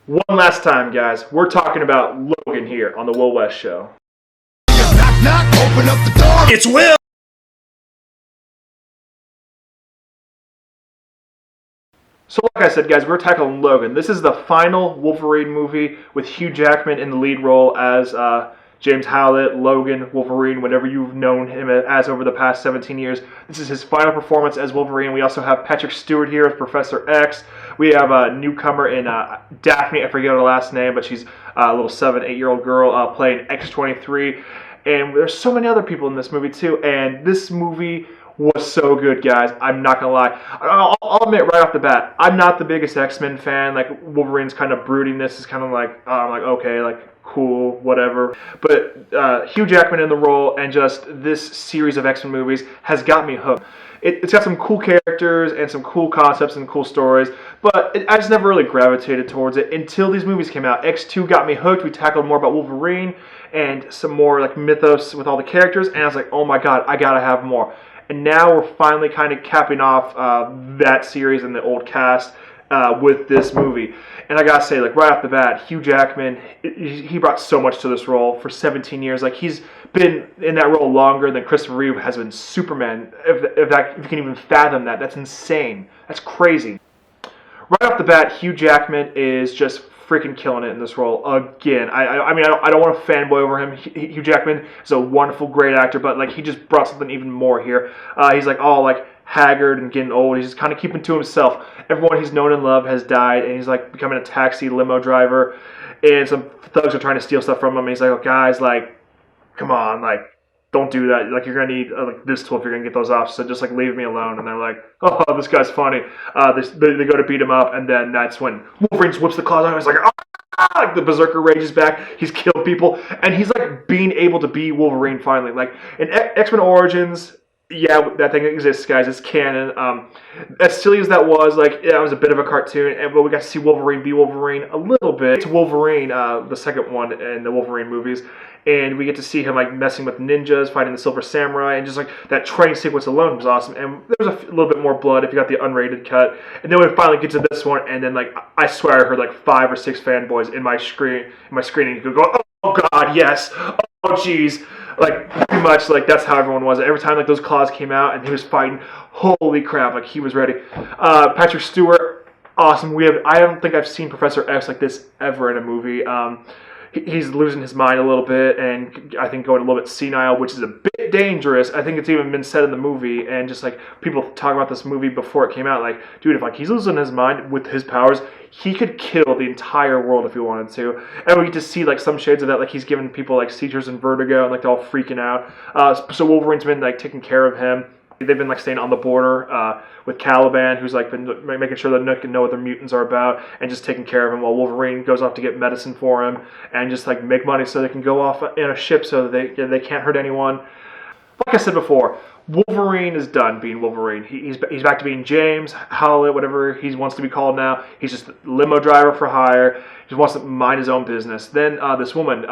One last time, guys. We're talking about Logan here on the Will West Show. Knock, knock, open up the door. It's Will! So like I said, guys, we're tackling Logan. This is the final Wolverine movie with Hugh Jackman in the lead role as James Howlett, Logan, Wolverine, whatever you've known him as over the past 17 years. This is his final performance as Wolverine. We also have Patrick Stewart here as Professor X. We have a newcomer in Daphne, I forget her last name, but she's a little 7-8-year-old girl playing X-23. And there's so many other people in this movie too, and this movie was so good, guys. I'm not gonna lie. I'll admit right off the bat, I'm not the biggest X-Men fan. Like, Wolverine's kind of broodiness is kind of like, I'm like, okay, like, cool, whatever. But Hugh Jackman in the role and just this series of X-Men movies has got me hooked. It's got some cool characters and some cool concepts and cool stories, but I just never really gravitated towards it until these movies came out. X2 got me hooked. We tackled more about Wolverine and some more like mythos with all the characters, and I was like, oh my god, I gotta have more. And now we're finally kind of capping off that series and the old cast with this movie. And I gotta say, like, right off the bat, Hugh Jackman, he brought so much to this role for 17 years. Like, he's been in that role longer than Christopher Reeve has been Superman. If you can even fathom that, that's insane. That's crazy. Right off the bat, Hugh Jackman is just freaking killing it in this role again. I mean, I don't want to fanboy over him. Hugh Jackman is a wonderful, great actor, but like he just brought something even more here. He's like all like haggard and getting old. He's just kind of keeping to himself. Everyone he's known and loved has died, and he's like becoming a taxi limo driver. And some thugs are trying to steal stuff from him. And he's like, "Oh, guys, like, come on, like, don't do that. Like, you're gonna need like this tool if you're gonna get those off. So just like leave me alone." And they're like, "Oh, this guy's funny." They go to beat him up, and then that's when Wolverine whips the claws out. He's like, "Ah!" Like the Berserker rages back. He's killed people, and he's like being able to be Wolverine finally. Like in X-Men Origins. Yeah, that thing exists, guys. It's canon. As silly as that was, like, yeah, it was a bit of a cartoon, but we got to see Wolverine be Wolverine a little bit. It's Wolverine, the second one in the Wolverine movies, and we get to see him like messing with ninjas, fighting the Silver Samurai, and just like that training sequence alone was awesome. And there was a little bit more blood if you got the unrated cut. And then we finally get to this one, and then like I swear I heard like 5 or 6 fanboys in my screening go, "Oh God, yes! Oh jeez!" Like, pretty much, like, that's how everyone was. Every time, like, those claws came out and he was fighting, holy crap, like, he was ready. Patrick Stewart, awesome. I don't think I've seen Professor X like this ever in a movie. He's losing his mind a little bit, and I think going a little bit senile, which is a bit dangerous. I think it's even been said in the movie, and just, like, people talk about this movie before it came out, like, dude, if, like, he's losing his mind with his powers, he could kill the entire world if he wanted to. And we get to see, like, some shades of that, like, he's giving people, like, seizures and vertigo, and, like, they're all freaking out. So Wolverine's been, like, taking care of him. They've been like staying on the border with Caliban, who's like been making sure that Nook can know what their mutants are about, and just taking care of him while Wolverine goes off to get medicine for him and just like make money so they can go off in a ship so that they can't hurt anyone. Like I said before, Wolverine is done being Wolverine. He's back to being James Howlett, whatever he wants to be called now. He's just a limo driver for hire. He just wants to mind his own business. Then this woman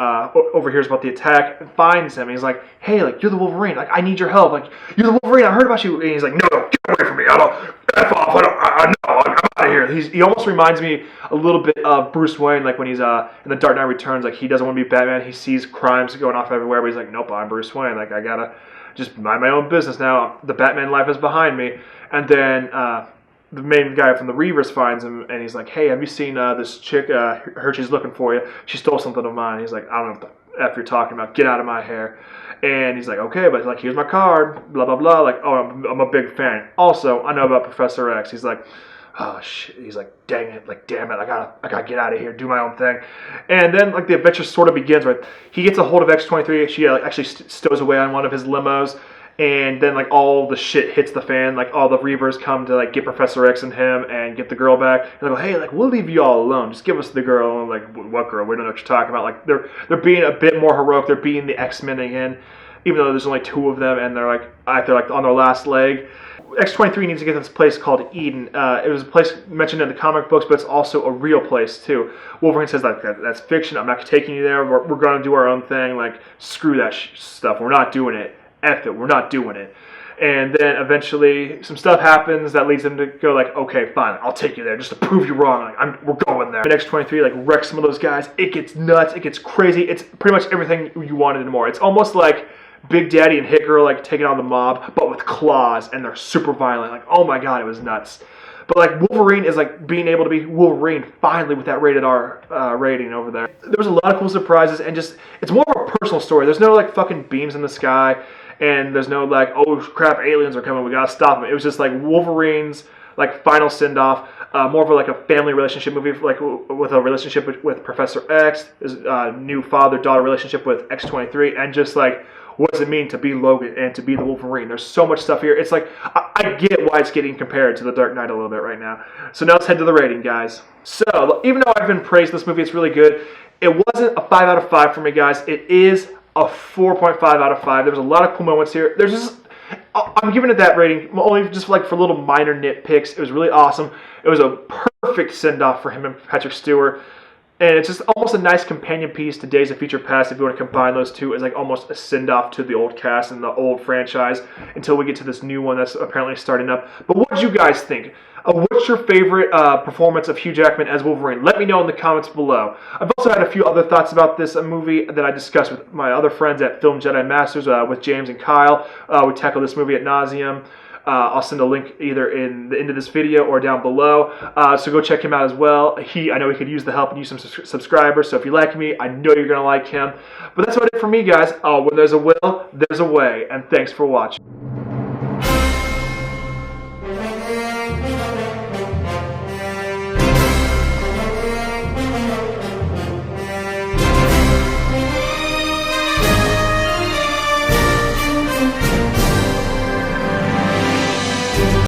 overhears about the attack and finds him. He's like, "Hey, like, you're the Wolverine. Like, I need your help. Like, you're the Wolverine. I heard about you." And he's like, "No, get away from me. I don't. F off. I'm out of here." He almost reminds me a little bit of Bruce Wayne, like when he's in the Dark Knight Returns. Like, he doesn't want to be Batman. He sees crimes going off everywhere, but he's like, "Nope, I'm Bruce Wayne. Like, I gotta just mind my own business now. The Batman life is behind me." And then the main guy from the Reavers finds him, and he's like, "Hey, have you seen this chick? She's looking for you. She stole something of mine." He's like, "I don't know what the F you're talking about. Get out of my hair." And he's like, "Okay, but like, here's my card, blah, blah, blah." Like, "Oh, I'm a big fan. Also, I know about Professor X." He's like, "Oh shit." He's like, "Dang it, like, damn it, I gotta get out of here, do my own thing." And then like the adventure sort of begins, right? He gets a hold of X-23. She actually stows away on one of his limos. And then like all the shit hits the fan. Like all the Reavers come to like get Professor X and him and get the girl back. And they go, "Hey, like, we'll leave you all alone. Just give us the girl." And I'm like, "What girl? We don't know what you're talking about." Like they're being a bit more heroic. They're being the X-Men again, even though there's only 2 of them, and they're like on their last leg. X-23 needs to get to this place called Eden. It was a place mentioned in the comic books, but it's also a real place too. Wolverine says that's fiction. I'm not taking you there. We're going to do our own thing. Like, screw that stuff. We're not doing it. F it. We're not doing it. And then eventually some stuff happens that leads him to go like, okay, fine, I'll take you there just to prove you wrong. Like, we're going there. X-23 like wrecks some of those guys. It gets nuts. It gets crazy. It's pretty much everything you wanted and more. It's almost like Big Daddy and Hit Girl like taking on the mob, but with claws, and they're super violent. Like, oh my god, it was nuts. But like Wolverine is like being able to be Wolverine finally with that rated R rating over there. There was a lot of cool surprises, and just it's more of a personal story. There's no like fucking beams in the sky, and there's no like, oh crap, aliens are coming, we gotta stop them. It was just like Wolverine's like final send off, more of a, like a family relationship movie, like with a relationship with Professor X, his new father-daughter relationship with X-23, and just like, what does it mean to be Logan and to be the Wolverine? There's so much stuff here. It's like, I get why it's getting compared to The Dark Knight a little bit right now. So now let's head to the rating, guys. So, even though I've been praised this movie, it's really good. It wasn't a 5 out of 5 for me, guys. It is a 4.5 out of 5. There was a lot of cool moments here. There's just, I'm giving it that rating only just like for little minor nitpicks. It was really awesome. It was a perfect send-off for him and Patrick Stewart. And it's just almost a nice companion piece to Days of Future Past if you want to combine those two as like almost a send-off to the old cast and the old franchise until we get to this new one that's apparently starting up. But what did you guys think? What's your favorite performance of Hugh Jackman as Wolverine? Let me know in the comments below. I've also had a few other thoughts about this movie that I discussed with my other friends at Film Jedi Masters with James and Kyle. We tackled this movie ad nauseum. I'll send a link either in the end of this video or down below. So go check him out as well. I know he could use the help and use some subscribers. So if you like me, I know you're going to like him. But that's about it for me, guys. When there's a will, there's a way. And thanks for watching.